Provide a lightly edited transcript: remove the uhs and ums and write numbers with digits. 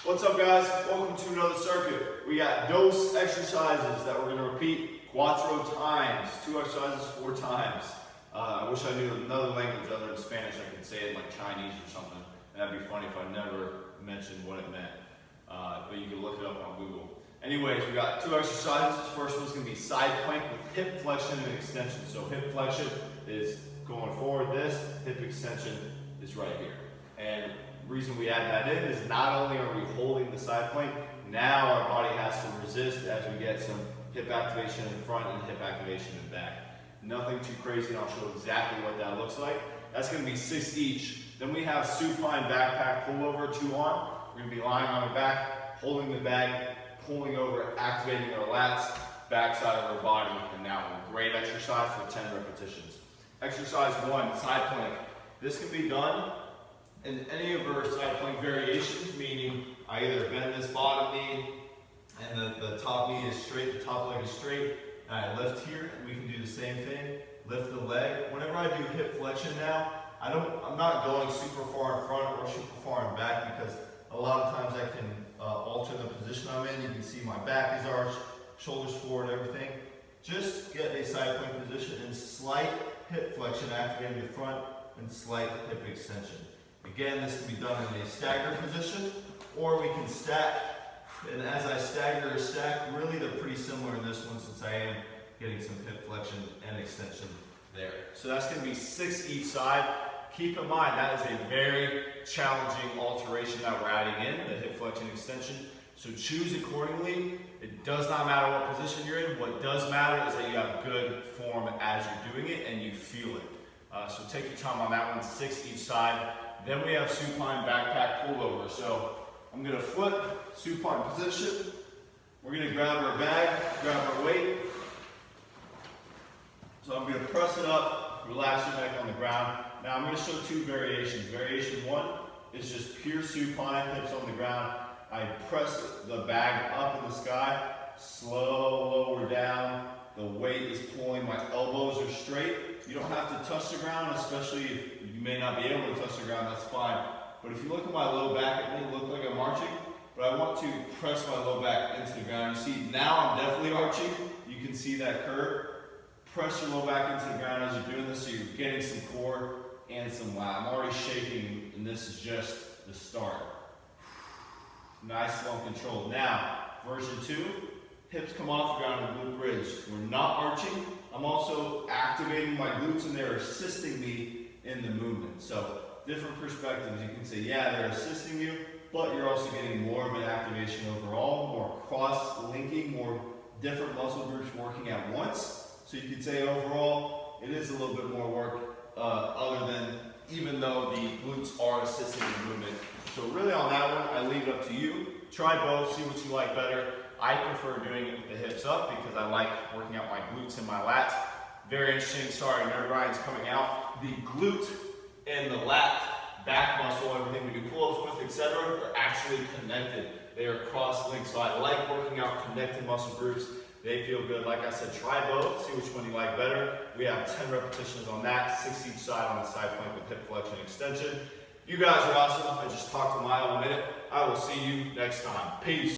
What's up, guys? Welcome to another circuit. We got dose exercises that we're going to repeat cuatro times, 2 exercises 4 times. I wish I knew another language other than Spanish. I could say it like Chinese or something. And that'd be funny if I never mentioned what it meant. But you can look it up on Google. Anyways, we got 2 exercises. First one's going to be side plank with hip flexion and extension. So hip flexion is going forward, this hip extension is right here. And the reason we add that in is not only are we holding the side plank, now our body has to resist as we get some hip activation in the front and hip activation in the back. Nothing too crazy, and I'll show exactly what that looks like. That's going to be 6 each. Then we have supine backpack pullover, 2 on. We're going to be lying on our back, holding the bag, pulling over, activating our lats, backside of our body, and that one. Great exercise for 10 repetitions. Exercise 1, side plank. This can be done in any of our side plank variations, meaning I either bend this bottom knee and the top knee is straight, the top leg is straight, and I lift here, and we can do the same thing, lift the leg. Whenever I do hip flexion now, I'm not going super far in front or super far in back, because a lot of times I can alter the position I'm in. You can see my back is arched, shoulders forward, everything. Just get a side plank position and slight hip flexion activating the front and slight hip extension. Again, this can be done in a stagger position, or we can stack. And as I stagger or stack, really they're pretty similar in this one, since I am getting some hip flexion and extension there. So that's going to be 6 each side. Keep in mind, that is a very challenging alteration that we're adding in, the hip flexion extension. So choose accordingly. It does not matter what position you're in. What does matter is that you have good form as you're doing it and you feel it. So take your time on that one, 6 each side. Then we have supine backpack pullover. So I'm going to flip, supine position. We're going to grab our bag, grab our weight. So I'm going to press it up, relax your neck on the ground. Now I'm going to show 2 variations. Variation 1 is just pure supine, hips on the ground. I press the bag up in the sky, slow, lower down. The weight is pulling, my elbows are straight. You don't have to touch the ground, especially if you may not be able to touch the ground, that's fine. But if you look at my low back, it may look like I'm arching, but I want to press my low back into the ground. You see, now I'm definitely arching. You can see that curve. Press your low back into the ground as you're doing this, so you're getting some core and some lat. I'm already shaking, and this is just the start. Nice, slow, controlled. Now, version 2, hips come off the ground and glute bridge. We're not arching. I'm also activating my glutes, and they're assisting me in the movement. So, different perspectives. You can say, yeah, they're assisting you, but you're also getting more of an activation overall, more cross-linking, more different muscle groups working at once. So you could say overall, it is a little bit more work, other than, even though the glutes are assisting the movement. So really on that one, I leave it up to you. Try both, see what you like better. I prefer doing it with the hips up because I like working out my glutes and my lats. Very interesting, sorry, nerd Ryan's coming out. The glute and the lat, back muscle, everything we do pull-ups with, etc., are actually connected. They are cross-linked, so I like working out connected muscle groups. They feel good. Like I said, try both, see which one you like better. We have 10 repetitions on that, 6 each side on the side plank with hip flexion extension. You guys are awesome. I just talked a mile a minute. I will see you next time. Peace.